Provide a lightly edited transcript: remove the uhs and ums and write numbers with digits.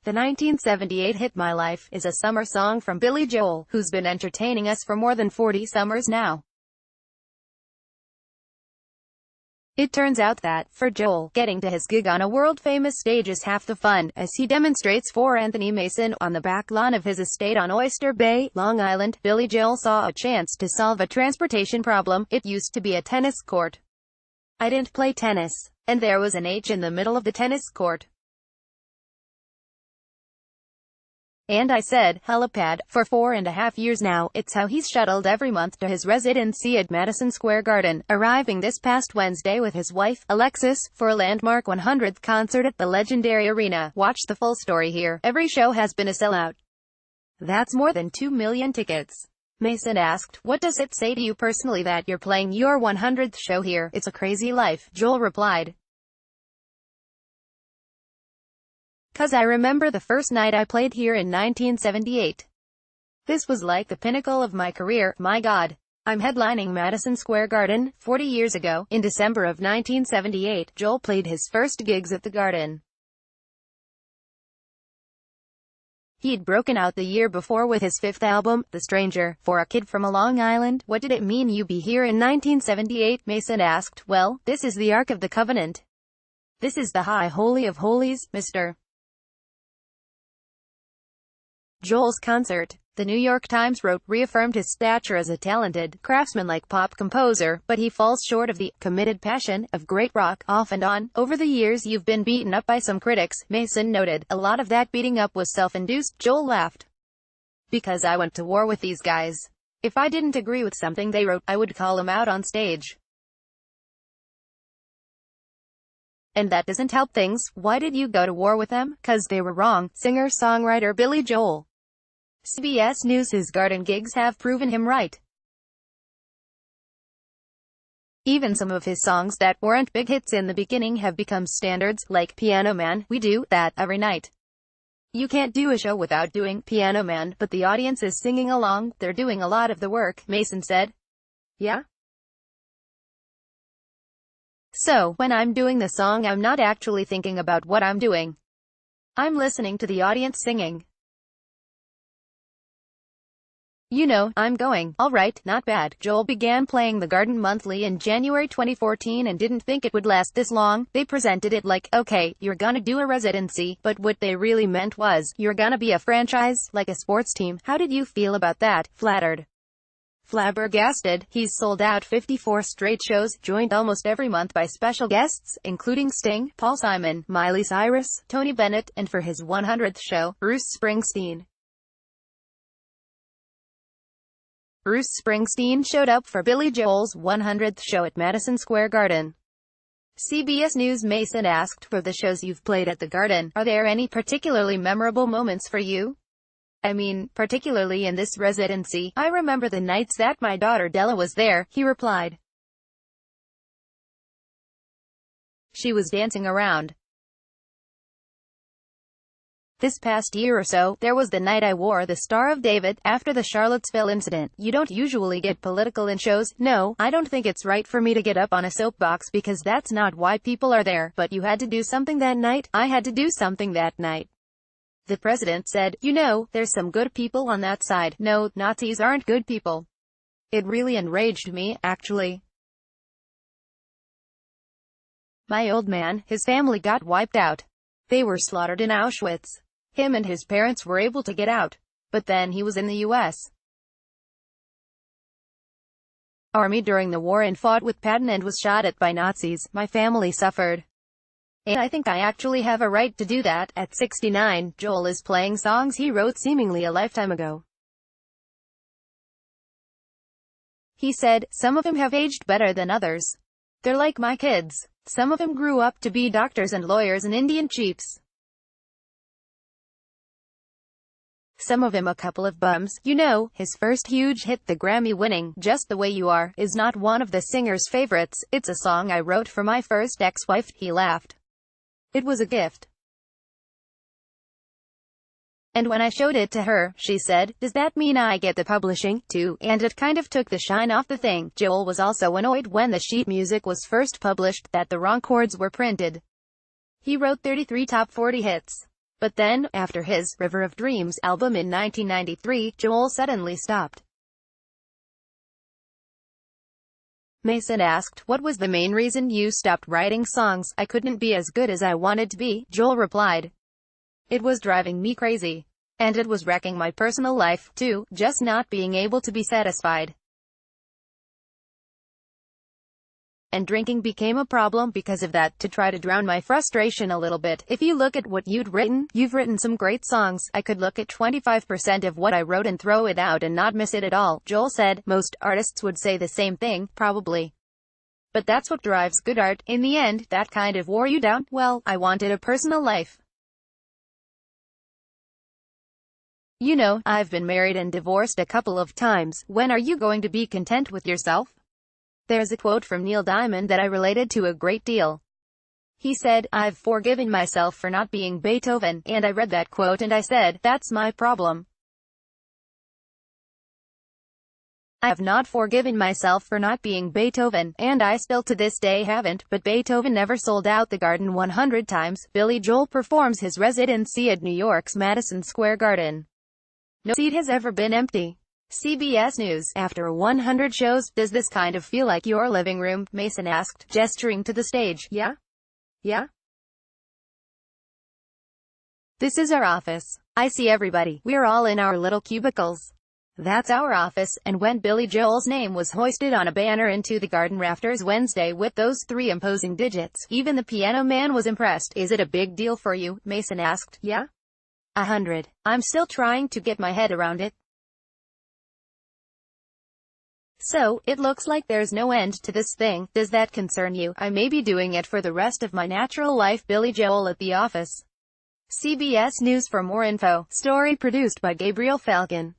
The 1978 hit My Life is a summer song from Billy Joel, who's been entertaining us for more than 40 summers now. It turns out that, for Joel, getting to his gig on a world-famous stage is half the fun, as he demonstrates for Anthony Mason on the back lawn of his estate on Oyster Bay, Long Island. Billy Joel saw a chance to solve a transportation problem. It used to be a tennis court. I didn't play tennis, and there was an H in the middle of the tennis court. And I said, helipad, for 4.5 years now. It's how he's shuttled every month to his residency at Madison Square Garden, arriving this past Wednesday with his wife, Alexis, for a landmark 100th concert at the legendary arena. Watch the full story here. Every show has been a sellout. That's more than 2 million tickets. Mason asked, what does it say to you personally that you're playing your 100th show here? It's a crazy life, Joel replied. "'Cause I remember the first night I played here in 1978. This was like the pinnacle of my career. My God. I'm headlining Madison Square Garden. 40 years ago, in December of 1978, Joel played his first gigs at the Garden. He'd broken out the year before with his fifth album, The Stranger. For a kid from a Long Island, what did it mean you be here in 1978? Mason asked. Well, this is the Ark of the Covenant. This is the High Holy of Holies, Mr. Joel's concert, the New York Times wrote, reaffirmed his stature as a talented, craftsmanlike pop composer, but he falls short of the committed passion of great rock. Off and on, over the years you've been beaten up by some critics, Mason noted. A lot of that beating up was self-induced, Joel laughed. Because I went to war with these guys. If I didn't agree with something they wrote, I would call them out on stage. And that doesn't help things. Why did you go to war with them? 'Cause they were wrong. Singer-songwriter Billy Joel. CBS News. His Garden gigs have proven him right. Even some of his songs that weren't big hits in the beginning have become standards, like Piano Man. We do that every night. You can't do a show without doing Piano Man, but the audience is singing along. They're doing a lot of the work, Mason said. Yeah? So, when I'm doing the song, I'm not actually thinking about what I'm doing. I'm listening to the audience singing. You know, I'm going, all right, not bad. Joel began playing the Garden monthly in January 2014 and didn't think it would last this long. They presented it like, okay, you're gonna do a residency, but what they really meant was, you're gonna be a franchise, like a sports team. How did you feel about that? Flattered. Flabbergasted. He's sold out 54 straight shows, joined almost every month by special guests, including Sting, Paul Simon, Miley Cyrus, Tony Bennett, and for his 100th show, Bruce Springsteen. Bruce Springsteen showed up for Billy Joel's 100th show at Madison Square Garden. CBS News. Mason asked, for the shows you've played at the Garden, are there any particularly memorable moments for you? I mean, particularly in this residency, I remember the nights that my daughter Della was there, he replied. She was dancing around. This past year or so, there was the night I wore the Star of David, after the Charlottesville incident. You don't usually get political in shows. No, I don't think it's right for me to get up on a soapbox because that's not why people are there. But you had to do something that night. I had to do something that night. The president said, you know, there's some good people on that side. No, Nazis aren't good people. It really enraged me, actually. My old man, his family got wiped out. They were slaughtered in Auschwitz. Him and his parents were able to get out. But then he was in the U.S. Army during the war and fought with Patton and was shot at by Nazis. My family suffered. And I think I actually have a right to do that. At 69, Joel is playing songs he wrote seemingly a lifetime ago. He said, some of them have aged better than others. They're like my kids. Some of them grew up to be doctors and lawyers and Indian chiefs. Some of them a couple of bums. You know, his first huge hit, the Grammy-winning Just the Way You Are, is not one of the singer's favorites. It's a song I wrote for my first ex-wife, he laughed. It was a gift. And when I showed it to her, she said, does that mean I get the publishing, too? And it kind of took the shine off the thing. Joel was also annoyed when the sheet music was first published, that the wrong chords were printed. He wrote 33 top 40 hits. But then, after his River of Dreams album in 1993, Joel suddenly stopped. Mason asked, "What was the main reason you stopped writing songs?" "I couldn't be as good as I wanted to be," Joel replied. "It was driving me crazy. And it was wrecking my personal life, too, just not being able to be satisfied. And drinking became a problem because of that, to try to drown my frustration a little bit. If you look at what you've written some great songs. I could look at 25% of what I wrote and throw it out and not miss it at all," Joel said. Most artists would say the same thing, probably. But that's what drives good art. In the end, that kind of wore you down. Well, I wanted a personal life. You know, I've been married and divorced a couple of times. When are you going to be content with yourself? There's a quote from Neil Diamond that I related to a great deal. He said, "I've forgiven myself for not being Beethoven," and I read that quote and I said, that's my problem. I have not forgiven myself for not being Beethoven, and I still to this day haven't, but Beethoven never sold out the Garden 100 times. Billy Joel performs his residency at New York's Madison Square Garden. No seat has ever been empty. CBS News. After 100 shows, does this kind of feel like your living room? Mason asked, gesturing to the stage. Yeah? Yeah? This is our office. I see everybody. We're all in our little cubicles. That's our office." And when Billy Joel's name was hoisted on a banner into the garden rafters Wednesday with those 3 imposing digits, even the piano man was impressed. "Is it a big deal for you?" Mason asked. "Yeah? 100. I'm still trying to get my head around it. So, it looks like there's no end to this thing. Does that concern you? I may be doing it for the rest of my natural life." Billy Joel at the office. CBS News. For more info. Story produced by Gabriel Falcon.